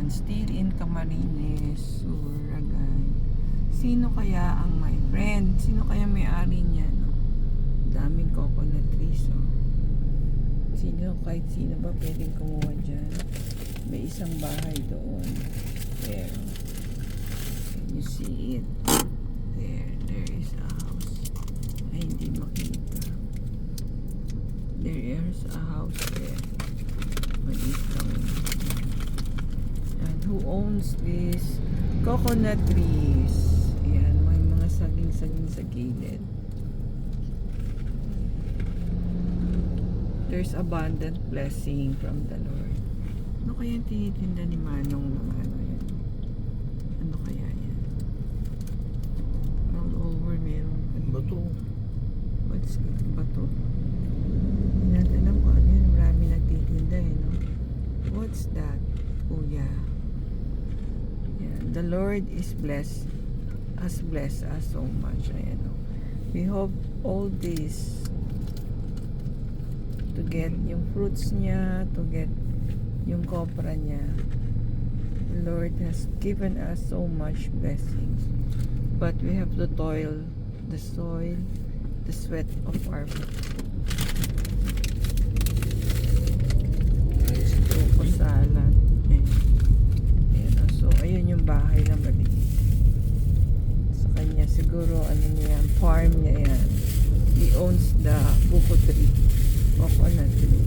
Ayan, still in Camarines, Suragay. Sino kaya ang my friend? Sino kaya may-ari niya, no? Daming coconut trees, oh. Kahit sino ba pwedeng kumuha dyan? May isang bahay doon. There. Can you see it? There is a house. Ay, hindi makita. There is a house there. Maliit lang. And who owns these coconut trees? Ayan, may mga saging-saging sa gilid. There's abundant blessing from the Lord. Ano kaya yung tinitinda ni Manong ng ano yan? Ano kaya yan? All over merong Bato. What's it? Bato? Hindi natin alam kung ano yun. Marami nagtitinda eh, no? What's that? Kuya. Yeah. The Lord is blessed us so much. Ayan, no? We hope all this to get yung fruits niya, to get yung kopra niya. The Lord has given us so much blessings, but we have to toil the soil, the sweat of our coco salad. Ayan, so ayun yung bahay na maliit sa kanya. Siguro ano niya, farm niya yan. He owns the buko tree, coconut tree.